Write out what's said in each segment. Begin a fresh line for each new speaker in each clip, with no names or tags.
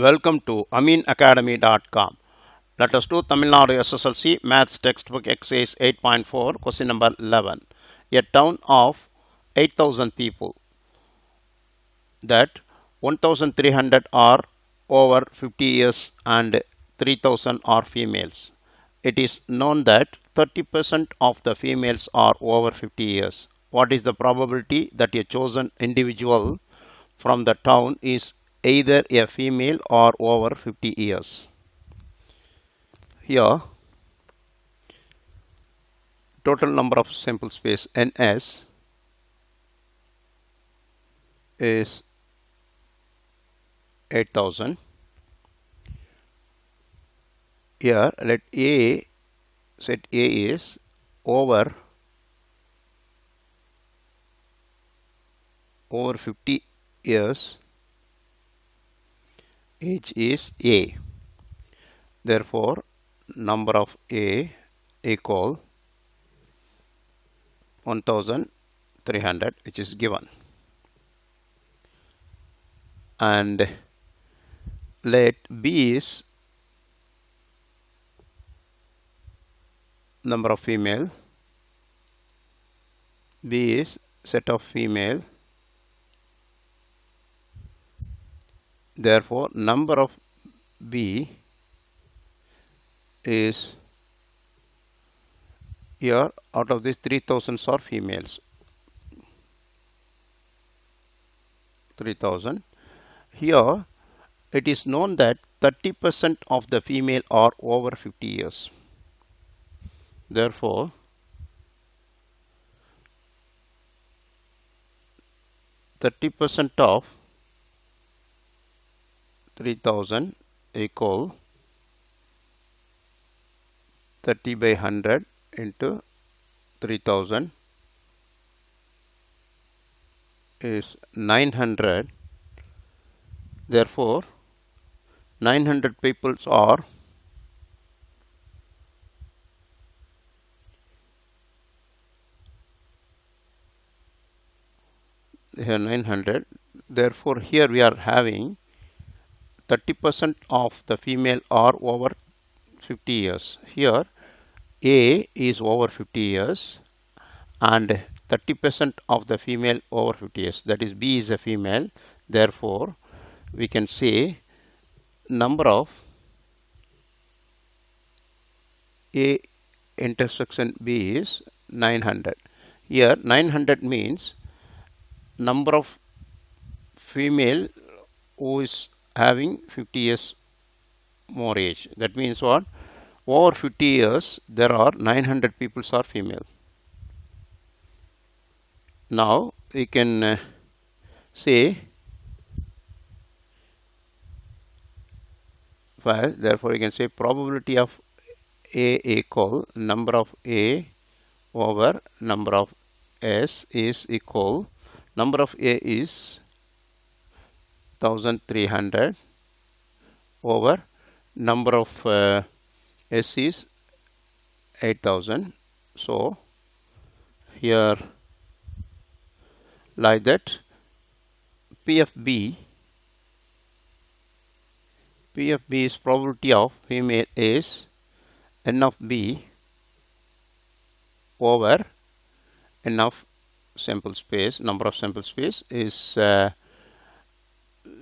Welcome to AmeenAcademy.com. Let us do Tamil Nadu SSLC Maths Textbook Exercise 8.4, question number 11. A town of 8,000 people, that 1,300 are over 50 years and 3,000 are females. It is known that 30% of the females are over 50 years. What is the probability that a chosen individual from the town is either a female or over 50 years? Here, total number of sample space NS is 8,000. Here, let A, set A is over 50 years, age is A. Therefore, number of A equal 1,300, which is given. And let B is number of female. B is set of female. Therefore, number of B is here, out of these 3,000 are females. 3,000. Here, it is known that 30% of the female are over 50 years. Therefore, 30% of 3,000 equal 30 by 100 into 3,000 is 900. Therefore, 900 people are here 900. Therefore, here we are having 30% of the female are over 50 years. Here A is over 50 years and 30% of the female over 50 years. That is B is a female. Therefore, we can say number of A intersection B is 900. Here 900 means number of female who is having 50 years more age. That means what? Over 50 years there are 900 people are female. Now we can say therefore you can say probability of A equal number of A over number of S is equal, number of A is 1,300 over number of S is 8,000. So here like that P of B is probability of female is N of B over N of sample space, number of sample space is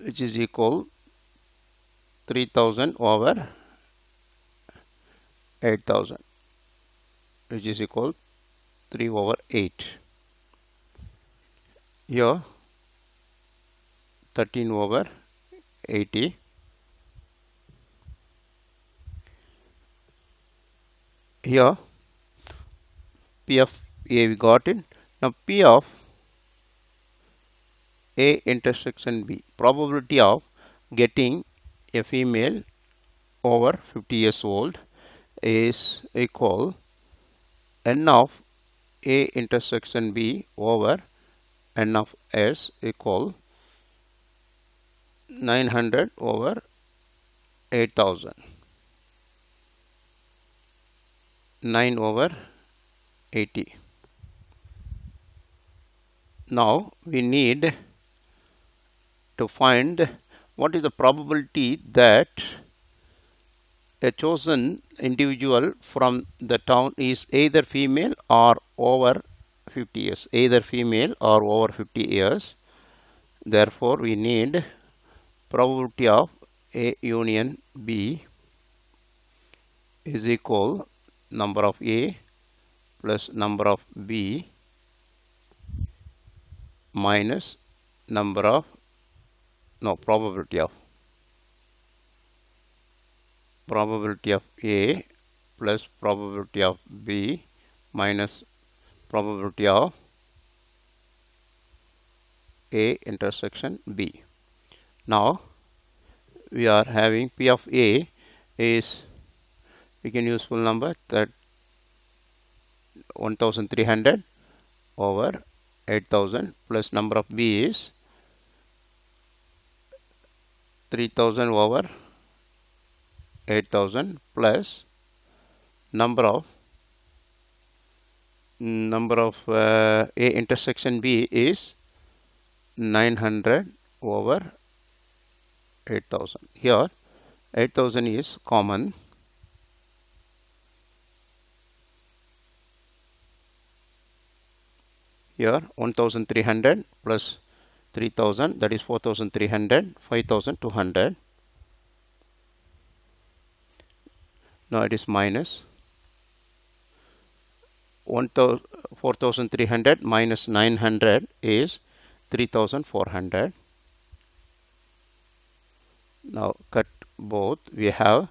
which is equal 3,000 over 8,000, which is equal 3 over 8. Here 13 over 80. Here P of A we got it. Now P of A intersection B, probability of getting a female over 50 years old is equal N of A intersection B over N of S equal 900 over 8,000. 9 over 80. Now we need to find what is the probability that a chosen individual from the town is either female or over 50 years, either female or over 50 years. Therefore, we need probability of A union B is equal number of A plus number of B minus number of probability of A plus probability of B minus probability of A intersection B. Now we are having P of A is, we can use full number, that 1300 over 8000 plus number of B is 3000 over 8000 plus number of A intersection B is 900 over 8000. Here 8000 is common. Here 1300 plus 3000, that is 4300, 5200. Now it is minus 4300 minus 900 is 3400. Now cut both. We have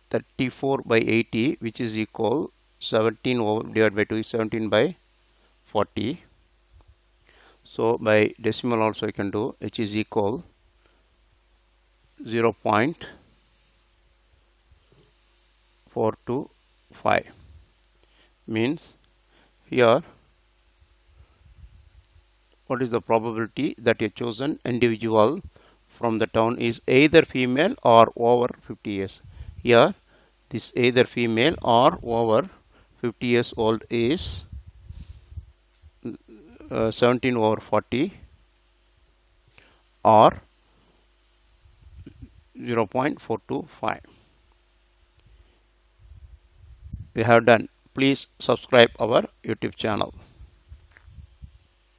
34 by 80, which is equal 17 divided by 2 is 17 by 40. So by decimal also I can do, which is equal 0.425. Means here, what is the probability that a chosen individual from the town is either female or over 50 years. Here this either female or over 50 years old is 17 over 40 or 0.425. We have done. Please subscribe our YouTube channel.